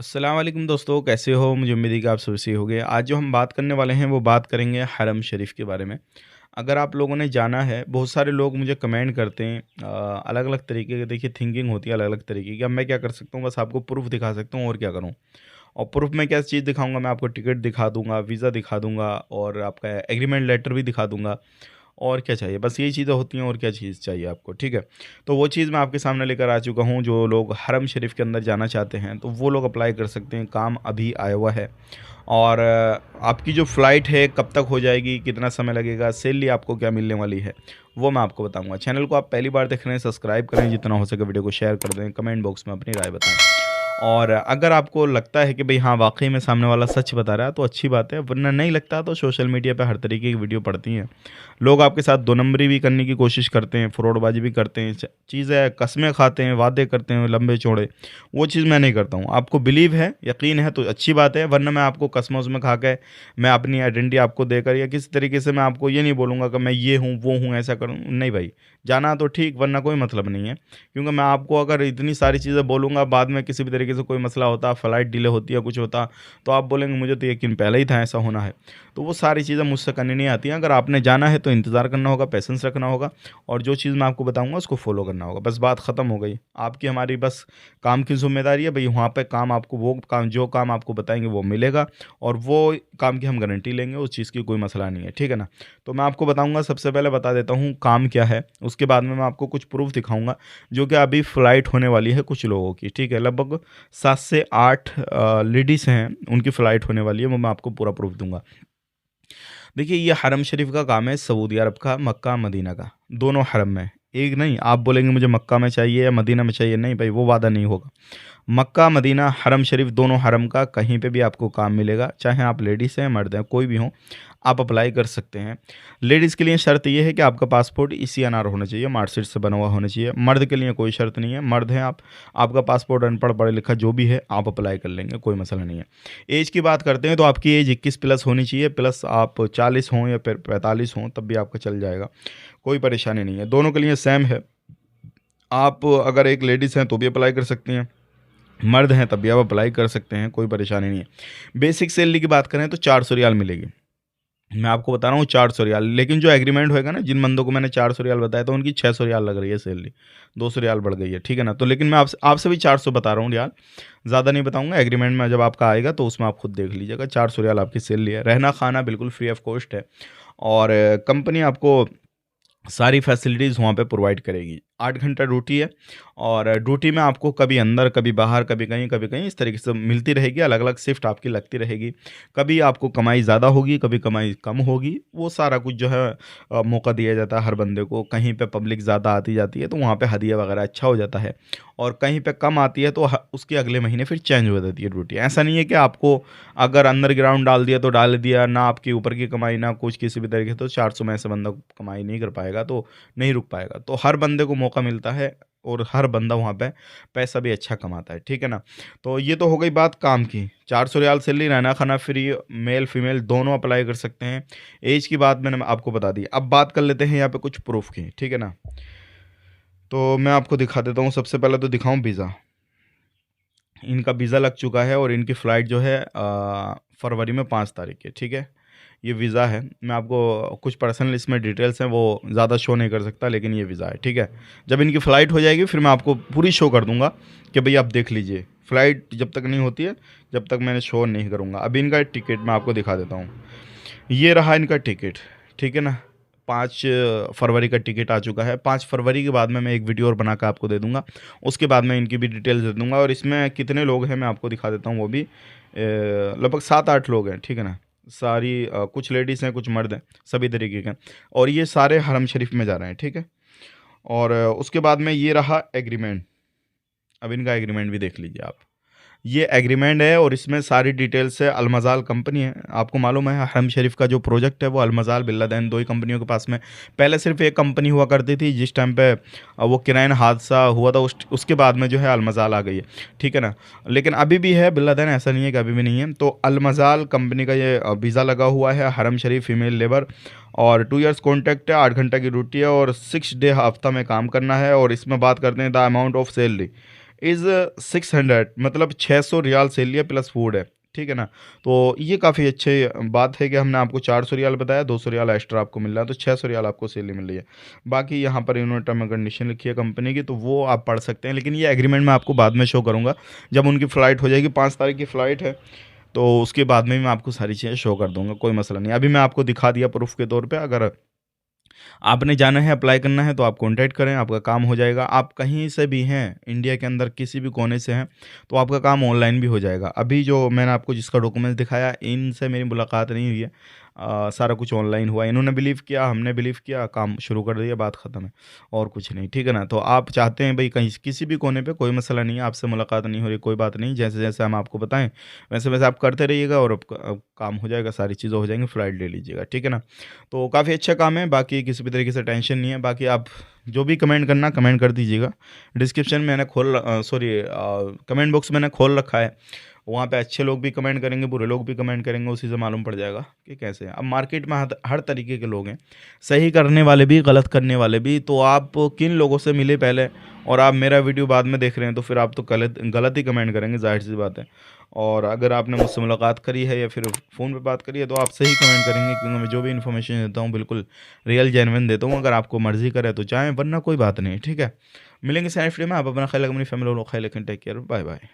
अस्सलाम वालेकुम दोस्तों, कैसे हो? मुझे उम्मीद है कि आप सब सही होंगे। आज जो हम बात करने वाले हैं वो बात करेंगे हरम शरीफ के बारे में। अगर आप लोगों ने जाना है, बहुत सारे लोग मुझे कमेंट करते हैं अलग-अलग तरीके की देखिए थिंकिंग होती है अलग-अलग तरीके की। अब मैं क्या कर सकता हूँ, बस आपको प्रूफ़ दिखा सकता हूँ और क्या करूँ। और प्रूफ़ में क्या चीज़ दिखाऊँगा, मैं आपको टिकट दिखा दूँगा, वीज़ा दिखा दूँगा और आपका एग्रीमेंट लेटर भी दिखा दूँगा। और क्या चाहिए? बस यही चीज़ें होती हैं और क्या चीज़ चाहिए आपको, ठीक है? तो वो चीज़ मैं आपके सामने लेकर आ चुका हूँ, जो लोग हरम शरीफ के अंदर जाना चाहते हैं, तो वो लोग अप्लाई कर सकते हैं, काम अभी आया हुआ है। और आपकी जो फ़्लाइट है कब तक हो जाएगी, कितना समय लगेगा, सैलरी आपको क्या मिलने वाली है, वो मैं आपको बताऊँगा। चैनल को आप पहली बार देख रहे हैं, सब्सक्राइब करें, जितना हो सके वीडियो को शेयर कर दें, कमेंट बॉक्स में अपनी राय बताएँ। और अगर आपको लगता है कि भई हाँ, वाक़ई में सामने वाला सच बता रहा है, तो अच्छी बात है, वरना नहीं लगता तो सोशल मीडिया पे हर तरीके की वीडियो पड़ती हैं। लोग आपके साथ दो नंबरी भी करने की कोशिश करते हैं, फ्रॉडबाज़ी भी करते हैं, चीज़ें कसमें खाते हैं, वादे करते हैं लंबे-चौड़े, वो चीज़ मैं नहीं करता हूँ। आपको बिलीव है, यकीन है तो अच्छी बात है, वरना मैं आपको कसम-वस्में खा के मैं अपनी आइडेंटिटी आपको देकर या किसी तरीके से मैं आपको ये नहीं बोलूँगा कि मैं ये हूँ, वो हूँ, ऐसा करूँ। नहीं भाई, जाना तो ठीक, वरना कोई मतलब नहीं है। क्योंकि मैं आपको अगर इतनी सारी चीज़ें बोलूँगा, बाद में किसी भी तरीके से कोई मसला होता, फ्लाइट डिले होती है, कुछ होता, तो आप बोलेंगे मुझे तो यकीन पहले ही था ऐसा होना है। तो वो सारी चीज़ें मुझसे करनी नहीं आती हैं। अगर आपने जाना है तो इंतज़ार करना होगा, पेशेंस रखना होगा और जो चीज़ मैं आपको बताऊँगा उसको फ़ॉलो करना होगा। बस बात ख़त्म हो गई। आपकी हमारी बस काम की ज़िम्मेदारी है भई, वहाँ पे काम आपको वो काम जो काम आपको बताएँगे वो मिलेगा और वो काम की हम गारंटी लेंगे, उस चीज़ की कोई मसला नहीं है, ठीक है ना? तो मैं आपको बताऊँगा, सबसे पहले बता देता हूँ काम क्या है, उसके बाद में मैं आपको कुछ प्रूफ़ दिखाऊँगा, जो कि अभी फ़्लाइट होने वाली है कुछ लोगों की, ठीक है? लगभग 7 से 8 लेडीज़ हैं, उनकी फ़्लाइट होने वाली है, वो मैं आपको पूरा प्रूफ़ दूँगा। देखिए, ये हरम शरीफ का काम है, सऊदी अरब का, मक्का, मदीना का, दोनों हरम में। एक नहीं, आप बोलेंगे मुझे मक्का में चाहिए या मदीना में चाहिए, नहीं भाई, वो वादा नहीं होगा। मक्का, मदीना, हरम शरीफ, दोनों हरम का कहीं पे भी आपको काम मिलेगा, चाहे आप लेडीज़ हैं, मर्द हैं, कोई भी हों, आप अप्लाई कर सकते हैं। लेडीज़ के लिए शर्त ये है कि आपका पासपोर्ट ICNR होना चाहिए, मार्कशीट से बना हुआ होना चाहिए। मर्द के लिए कोई शर्त नहीं है, मर्द हैं आप, आपका पासपोर्ट अनपढ़, पढ़ा-लिखा जो भी है, आप अप्लाई कर लेंगे, कोई मसला नहीं है। ऐज की बात करते हैं तो आपकी ऐज 21 प्लस होनी चाहिए, प्लस आप 40 हों या फिर 45 हों, तब भी आपका चल जाएगा, कोई परेशानी नहीं है। दोनों के लिए सेम है। आप अगर एक लेडीज़ हैं तो भी अप्लाई कर सकती हैं, मर्द हैं तब भी आप अप्लाई कर सकते हैं, कोई परेशानी नहीं है। बेसिक सैलरी की बात करें तो 400 रियाल मिलेगी। मैं आपको बता रहा हूँ 400 रियाल, लेकिन जो एग्रीमेंट होएगा ना, जिन बंदों को मैंने 400 रियाल बताया था उनकी 600 रियाल लग रही है सैलरी, 200 रियाल बढ़ गई है, ठीक है ना? तो लेकिन मैं आपसे भी 400 बता रहा हूँ रियाल, ज़्यादा नहीं बताऊँगा। एग्रीमेंट में जब आपका आएगा तो उसमें आप खुद देख लीजिएगा, 400 रियाल आपकी सैलरी है। रहना-खाना बिल्कुल फ्री ऑफ कॉस्ट है और कंपनी आपको सारी फैसिलिटीज़ वहाँ पे प्रोवाइड करेगी। 8 घंटा ड्यूटी है और ड्यूटी में आपको कभी अंदर, कभी बाहर, कभी कहीं इस तरीके से मिलती रहेगी, अलग-अलग शिफ्ट आपकी लगती रहेगी। कभी आपको कमाई ज़्यादा होगी, कभी कमाई कम होगी, वो सारा कुछ जो है मौका दिया जाता है हर बंदे को। कहीं पे पब्लिक ज़्यादा आती-जाती है तो वहाँ पे हदिया वगैरह अच्छा हो जाता है और कहीं पे कम आती है तो उसके अगले महीने फिर चेंज हो जाती है ड्यूटी। ऐसा नहीं है कि आपको अगर अंडरग्राउंड डाल दिया तो डाल दिया, ना आपके ऊपर की कमाई, ना कुछ किसी भी तरीके से, तो 400 में ऐसा बंदा कमाई नहीं कर पाएगा, तो नहीं रुक पाएगा। तो हर बंदे को मौका मिलता है और हर बंदा वहाँ पे पैसा भी अच्छा कमाता है, ठीक है ना? तो ये तो हो गई बात काम की। 400 रियाल सैलरी, रहना-खाना फ्री, मेल फीमेल दोनों अप्लाई कर सकते हैं। ऐज की बात मैंने आपको बता दी। अब बात कर लेते हैं यहाँ पे कुछ प्रूफ़ की, ठीक है ना? तो मैं आपको दिखा देता हूँ, सबसे पहले तो दिखाऊँ वीज़ा। इनका वीज़ा लग चुका है और इनकी फ़्लाइट जो है फरवरी में 5 तारीख की, ठीक है? ये वीज़ा है। मैं आपको कुछ पर्सनल इसमें डिटेल्स हैं वो ज़्यादा शो नहीं कर सकता, लेकिन ये वीज़ा है, ठीक है? जब इनकी फ़्लाइट हो जाएगी फिर मैं आपको पूरी शो कर दूँगा कि भई आप देख लीजिए। फ़्लाइट जब तक नहीं होती है, जब तक मैंने शो नहीं करूँगा। अभी इनका टिकट मैं आपको दिखा देता हूँ। ये रहा इनका टिकट, ठीक है ना? 5 फरवरी का टिकट आ चुका है। 5 फरवरी के बाद में मैं एक वीडियो और बना के आपको दे दूँगा। उसके बाद मैं इनकी भी डिटेल्स दे दूँगा और इसमें कितने लोग हैं मैं आपको दिखा देता हूँ वो भी। लगभग 7-8 लोग हैं, ठीक है ना? सारी कुछ लेडीज़ हैं, कुछ मर्द हैं, सभी तरीके के हैं और ये सारे हरम शरीफ में जा रहे हैं, ठीक है? और उसके बाद में ये रहा एग्रीमेंट। अब इनका एग्रीमेंट भी देख लीजिए आप। ये एग्रीमेंट है और इसमें सारी डिटेल्स है। अलमज़ाल कंपनी है, आपको मालूम है हरम शरीफ का जो प्रोजेक्ट है वो अलमज़ाल बिल्लादैन 2 ही कंपनियों के पास में। पहले सिर्फ एक कंपनी हुआ करती थी, जिस टाइम पे वो किराइन हादसा हुआ था उसके बाद में जो है अलमज़ाल आ गई है, ठीक है ना? लेकिन अभी भी है बिल्लादैन, ऐसा नहीं है कि अभी भी नहीं है। तो अलमज़ाल कंपनी का ये वीज़ा लगा हुआ है, हरम शरीफ फीमेल लेबर और 2 इयर्स कॉन्ट्रैक्ट है, 8 घंटा की ड्यूटी है और 6 डे हफ्ता में काम करना है। और इसमें बात करते हैं the amount of salary. Is 600, मतलब 600 रियाल सेल लिया प्लस फूड है, ठीक है ना। तो ये काफ़ी अच्छी बात है कि हमने आपको 400 रियाल बताया, 200 रियाल एक्स्ट्रा आपको मिल रहा है, तो 600 रियाल आपको सैलरी मिल रही है। बाकी यहाँ पर इन्होंने टर्म एंड कंडीशन लिखी है कंपनी की, तो वो आप पढ़ सकते हैं, लेकिन ये एग्रीमेंट मैं आपको बाद में शो करूँगा जब उनकी फ़्लाइट हो जाएगी। 5 तारीख की फ़्लाइट है, तो उसके बाद में मैं आपको सारी चीज़ें शो कर दूँगा, कोई मसला नहीं। अभी मैं आपको दिखा दिया प्रूफ़ के तौर पे। अगर आपने जाना है, अप्लाई करना है, तो आप कॉन्टैक्ट करें, आपका काम हो जाएगा। आप कहीं से भी हैं, इंडिया के अंदर किसी भी कोने से हैं, तो आपका काम ऑनलाइन भी हो जाएगा। अभी जो मैंने आपको जिसका डॉक्यूमेंट्स दिखाया, इनसे मेरी मुलाकात नहीं हुई है। सारा कुछ ऑनलाइन हुआ। इन्होंने बिलीव किया, हमने बिलीव किया, काम शुरू कर दिया, बात ख़त्म है, और कुछ नहीं, ठीक है ना। तो आप चाहते हैं भई कहीं किसी भी कोने पे, कोई मसला नहीं है, आपसे मुलाकात नहीं हो रही, कोई बात नहीं। जैसे-जैसे हम आपको बताएँ, वैसे-वैसे आप करते रहिएगा और अब काम हो जाएगा, सारी चीज़ें हो जाएँगी, फ्लाइट ले लीजिएगा, ठीक है ना। तो काफ़ी अच्छा काम है, बाकी किसी भी तरीके से टेंशन नहीं है। बाकी आप जो भी कमेंट करना, कमेंट कर दीजिएगा। डिस्क्रिप्शन मैंने कमेंट बॉक्स मैंने खोल रखा है। वहाँ पे अच्छे लोग भी कमेंट करेंगे, बुरे लोग भी कमेंट करेंगे, उसी से मालूम पड़ जाएगा कि कैसे है। अब मार्केट में हर हर तरीके के लोग हैं, सही करने वाले भी, गलत करने वाले भी। तो आप किन लोगों से मिले पहले और आप मेरा वीडियो बाद में देख रहे हैं, तो फिर आप तो गलत गलत ही कमेंट करेंगे, ज़ाहिर-सी बात है। और अगर आपने मुझसे मुलाकात करी है या फिर फ़ोन पे बात करी है, तो आप सही कमेंट करेंगे, क्योंकि मैं जो भी इन्फॉर्मेशन देता हूँ बिल्कुल रियल जेन्युइन देता हूँ। अगर आपको मर्ज़ी करे तो जाएँ, वरना कोई बात नहीं, ठीक है। मिलेंगे इस नेक्स्ट वीडियो में। आप अपना ख्याल रखें, अपनी फैमिली वालों का ख्याल रखें। Take care, bye bye.